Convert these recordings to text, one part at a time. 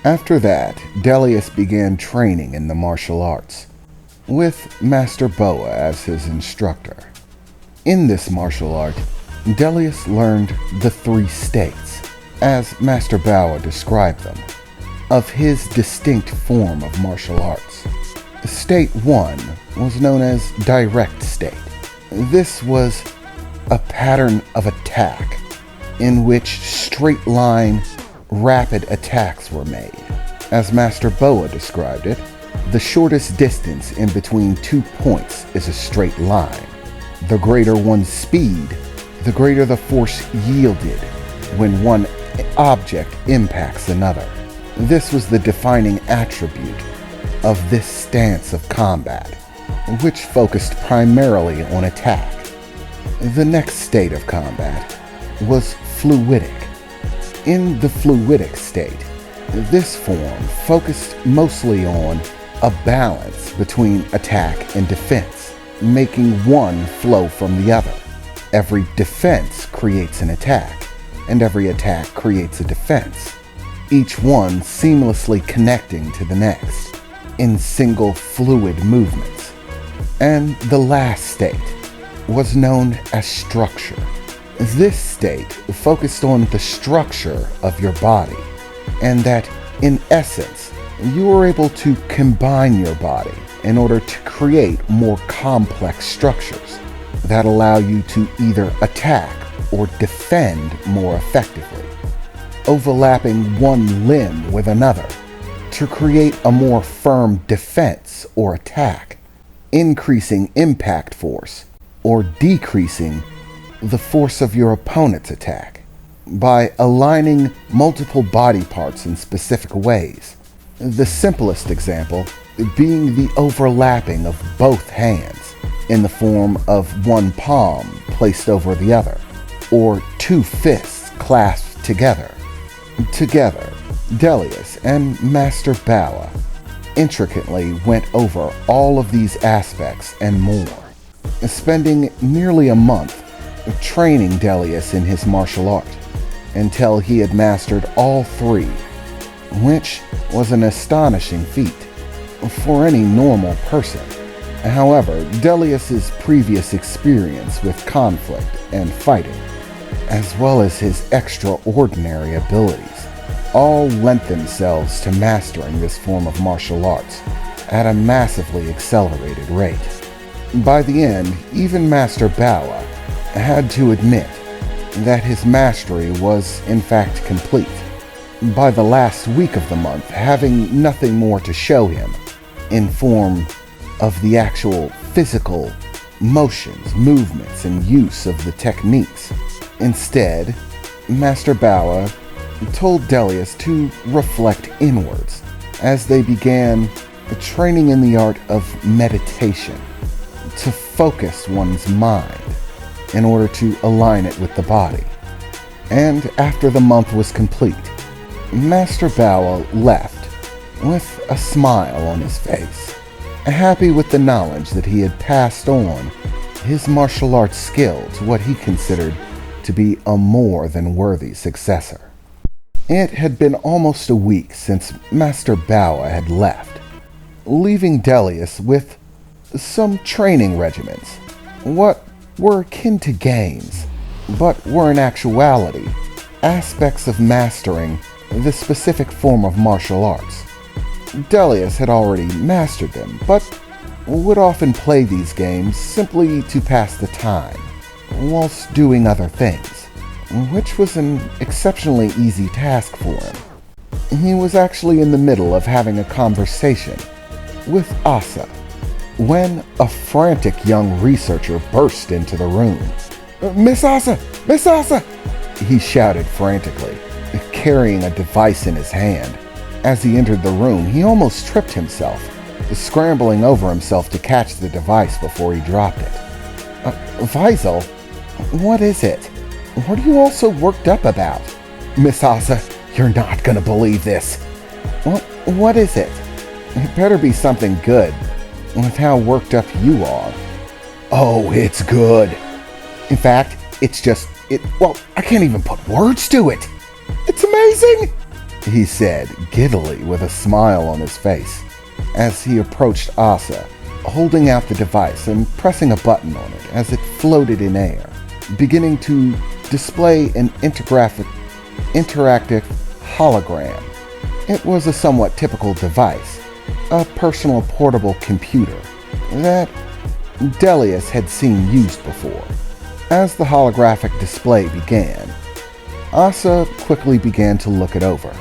After that, Delius began training in the martial arts, with Master Boa as his instructor. In this martial art, Delius learned the three states, as Master Boa described them, of his distinct form of martial arts. State 1 was known as direct state. This was a pattern of attack in which straight line, rapid attacks were made. As Master Boa described it, the shortest distance in between 2 points is a straight line. The greater one's speed, the greater the force yielded when one object impacts another. This was the defining attribute of this stance of combat, which focused primarily on attack. The next state of combat was fluidic. In the fluidic state, this form focused mostly on a balance between attack and defense, making one flow from the other. Every defense creates an attack, and every attack creates a defense, each one seamlessly connecting to the next in single fluid movements. And the last state was known as structure. This state focused on the structure of your body, and that, in essence, you were able to combine your body in order to create more complex structures that allow you to either attack or defend more effectively, overlapping one limb with another to create a more firm defense or attack, increasing impact force or decreasing the force of your opponent's attack by aligning multiple body parts in specific ways. The simplest example being the overlapping of both hands in the form of one palm placed over the other, or two fists clasped together. Together, Delius and Master Boa intricately went over all of these aspects and more, spending nearly a month training Delius in his martial art until he had mastered all three, which was an astonishing feat for any normal person. However, Delius's previous experience with conflict and fighting, as well as his extraordinary abilities, all lent themselves to mastering this form of martial arts at a massively accelerated rate. By the end, even Master Boa had to admit that his mastery was in fact complete. By the last week of the month, having nothing more to show him in form of the actual physical motions, movements, and use of the techniques. Instead, Master Boa told Delius to reflect inwards as they began training in the art of meditation, to focus one's mind in order to align it with the body. And after the month was complete, Master Boa left with a smile on his face, happy with the knowledge that he had passed on his martial arts skill to what he considered to be a more than worthy successor. It had been almost a week since Master Boa had left, leaving Delius with some training regimens, what were akin to games, but were in actuality aspects of mastering the specific form of martial arts. Delius had already mastered them, but would often play these games simply to pass the time, whilst doing other things, which was an exceptionally easy task for him. He was actually in the middle of having a conversation with Asa when a frantic young researcher burst into the room. "Miss Asa! Miss Asa!" he shouted frantically, carrying a device in his hand. As he entered the room, he almost tripped himself, scrambling over himself to catch the device before he dropped it. Faisal, what is it? What are you all so worked up about?" "Miss Asa, you're not gonna believe this." What is it? It better be something good, with how worked up you are." "Oh, it's good. In fact, I can't even put words to it. It's amazing." he said, giddily with a smile on his face, as he approached Asa, holding out the device and pressing a button on it as it floated in air, beginning to display an interactive hologram. It was a somewhat typical device, a personal portable computer that Delius had seen used before. As the holographic display began, Asa quickly began to look it over,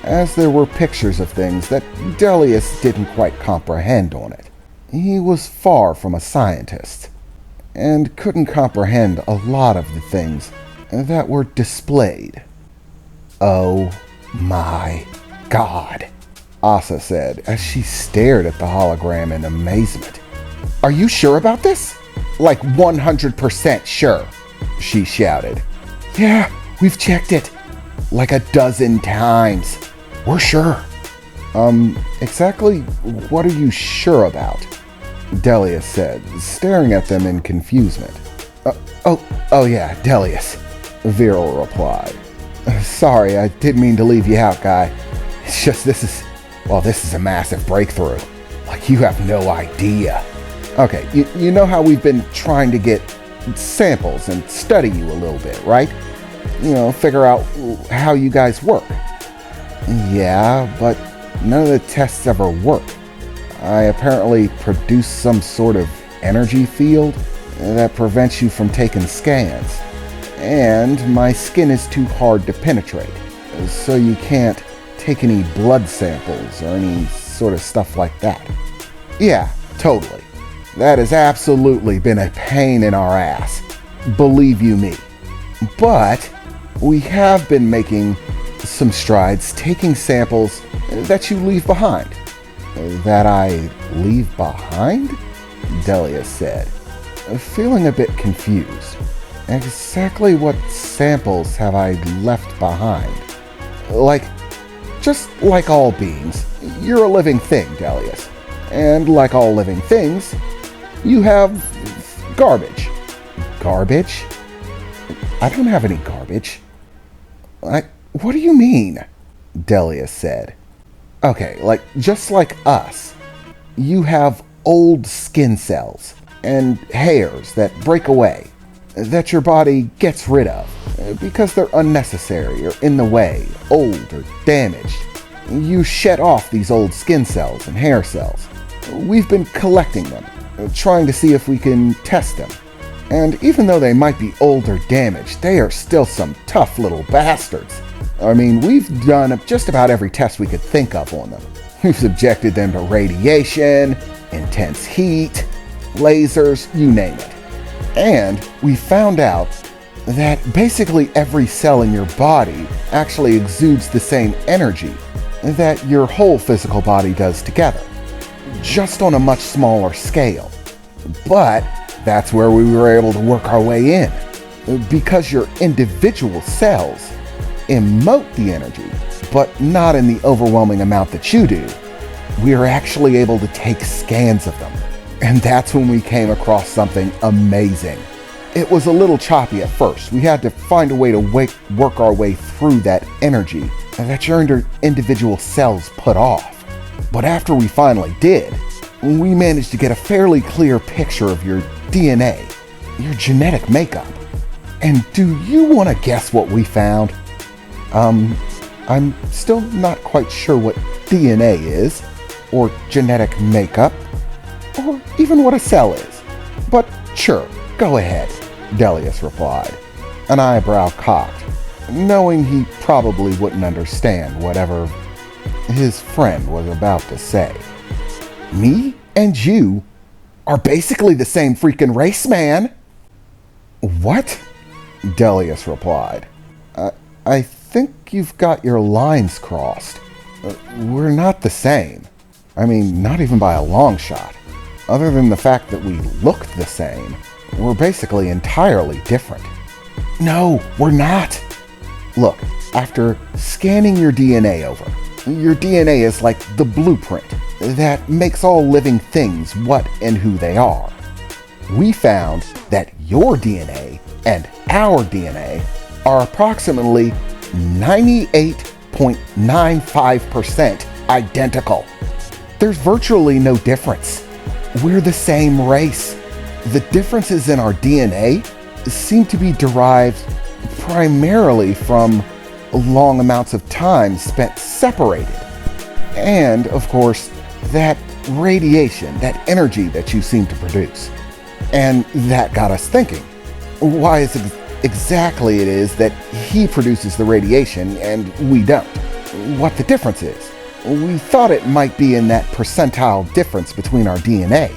as there were pictures of things that Delius didn't quite comprehend on it. He was far from a scientist, and couldn't comprehend a lot of the things that were displayed. "Oh my God," Asa said as she stared at the hologram in amazement. "Are you sure about this?" "Like 100% sure," she shouted. "Yeah, we've checked it like a dozen times. We're sure." Exactly what are you sure about?" Delius said, staring at them in confusement. Oh yeah, Delius," Viral replied. "Sorry, I didn't mean to leave you out, guy. It's just this is a massive breakthrough. Like, you have no idea." "Okay, you know how we've been trying to get samples and study you a little bit, right? Figure out how you guys work." "Yeah, but none of the tests ever work. I apparently produce some sort of energy field that prevents you from taking scans. And my skin is too hard to penetrate, so you can't take any blood samples or any sort of stuff like that." "Yeah, totally. That has absolutely been a pain in our ass. Believe you me. But we have been making some strides taking samples that you leave behind." "That I leave behind?" Delius said, feeling a bit confused. "Exactly what samples have I left behind?" Just like all beings, you're a living thing, Delius. And like all living things, you have garbage." "Garbage? I don't have any garbage." What do you mean?" Delius said. "Okay, just like us, you have old skin cells and hairs that break away, that your body gets rid of because they're unnecessary or in the way, old or damaged. You shed off these old skin cells and hair cells. We've been collecting them, trying to see if we can test them. And even though they might be old or damaged, they are still some tough little bastards. I mean, we've done just about every test we could think of on them. We've subjected them to radiation, intense heat, lasers, you name it. And we found out that basically every cell in your body actually exudes the same energy that your whole physical body does together, just on a much smaller scale. But that's where we were able to work our way in. Because your individual cells emote the energy, but not in the overwhelming amount that you do, we are actually able to take scans of them. And that's when we came across something amazing. It was a little choppy at first. We had to find a way to work our way through that energy that your individual cells put off. But after we finally did, we managed to get a fairly clear picture of your DNA, your genetic makeup. And do you want to guess what we found? I'm still not quite sure what DNA is, or genetic makeup, or even what a cell is. But sure, go ahead, Delius replied, an eyebrow cocked, knowing he probably wouldn't understand whatever his friend was about to say. "Me and you are basically the same freaking race, man." "What?" Delius replied. I think you've got your lines crossed. We're not the same. I mean, not even by a long shot. Other than the fact that we look the same, we're basically entirely different." "No, we're not." "Look, after scanning your DNA over, your DNA is like the blueprint that makes all living things what and who they are. We found that your DNA and our DNA are approximately 98 99.95% identical. There's virtually no difference. We're the same race. The differences in our DNA seem to be derived primarily from long amounts of time spent separated. And, of course, that radiation, that energy that you seem to produce. And that got us thinking, why is exactly it is that he produces the radiation and we don't? What the difference is? We thought it might be in that percentile difference between our DNA.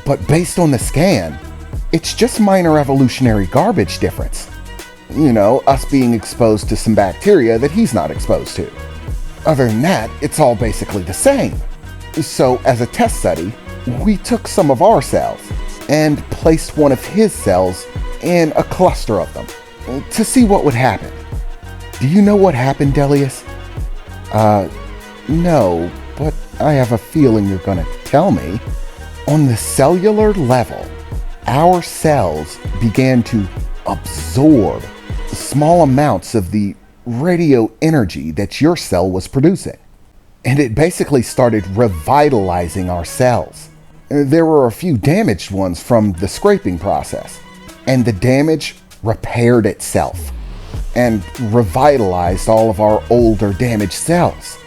But based on the scan, it's just minor evolutionary garbage difference. You know, us being exposed to some bacteria that he's not exposed to. Other than that, it's all basically the same. So, as a test study, we took some of our cells and placed one of his cells in a cluster of them to see what would happen. Do you know what happened, Delius? No, but I have a feeling you're gonna tell me. On the cellular level, our cells began to absorb small amounts of the radio energy that your cell was producing. And it basically started revitalizing our cells. There were a few damaged ones from the scraping process, and the damage repaired itself and revitalized all of our older damaged cells.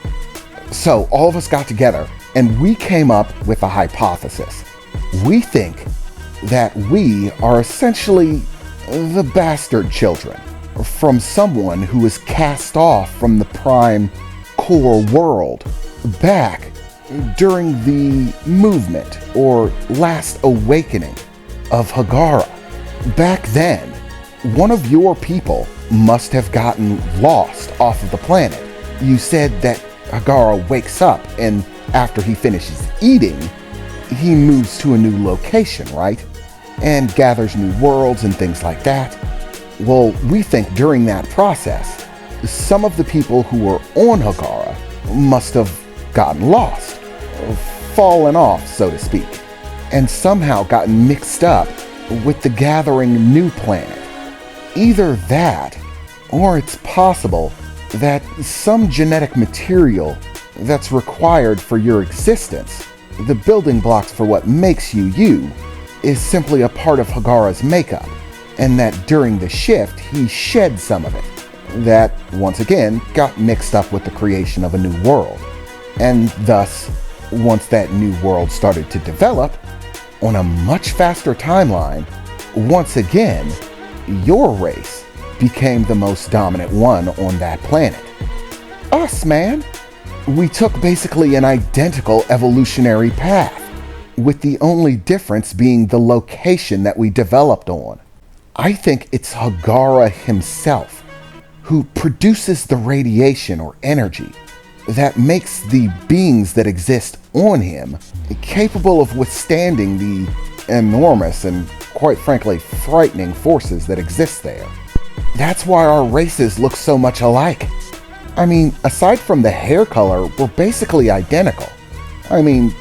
So all of us got together and we came up with a hypothesis. We think that we are essentially the bastard children from someone who was cast off from the prime core world back during the movement or last awakening of Hagara. Back then, one of your people must have gotten lost off of the planet. You said that Hagara wakes up and after he finishes eating, he moves to a new location, right? And gathers new worlds and things like that. Well, we think during that process, some of the people who were on Hagara must have gotten lost, fallen off, so to speak, and somehow gotten mixed up with the gathering new planet. Either that, or it's possible that some genetic material that's required for your existence, the building blocks for what makes you you, is simply a part of Hagara's makeup, and that during the shift he shed some of it. That, once again, got mixed up with the creation of a new world. And thus, once that new world started to develop, on a much faster timeline, once again, your race became the most dominant one on that planet. Us, man! We took basically an identical evolutionary path, with the only difference being the location that we developed on. I think it's Hagara himself who produces the radiation or energy that makes the beings that exist on him capable of withstanding the enormous and, quite frankly, frightening forces that exist there. That's why our races look so much alike. I mean, aside from the hair color, we're basically identical. I mean,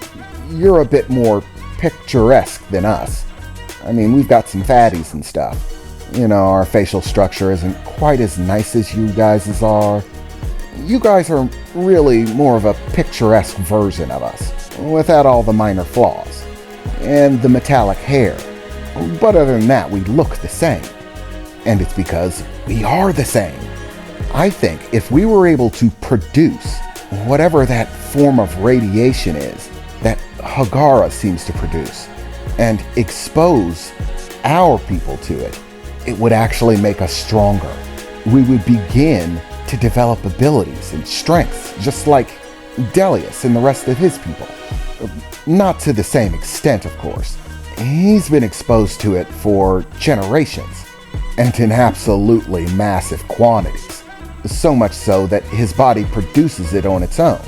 you're a bit more picturesque than us. I mean, we've got some fatties and stuff. You know, our facial structure isn't quite as nice as you guys' are. You guys are really more of a picturesque version of us, without all the minor flaws, and the metallic hair. But other than that, we look the same. And it's because we are the same. I think if we were able to produce whatever that form of radiation is that Hagara seems to produce, and expose our people to it, it would actually make us stronger. We would begin to develop abilities and strengths, just like Delius and the rest of his people. Not to the same extent, of course. He's been exposed to it for generations, and in absolutely massive quantities. So much so that his body produces it on its own.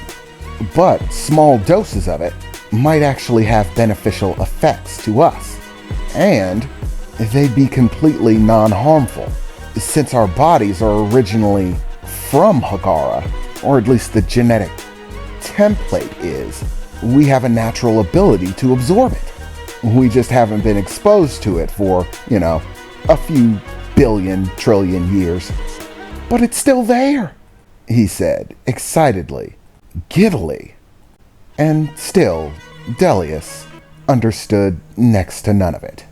But small doses of it might actually have beneficial effects to us. And they'd be completely non-harmful, since our bodies are originally from Hagara, or at least the genetic template is. We have a natural ability to absorb it. We just haven't been exposed to it for, a few billion, trillion years. But it's still there. he said, excitedly, giddily. And still, Delius understood next to none of it.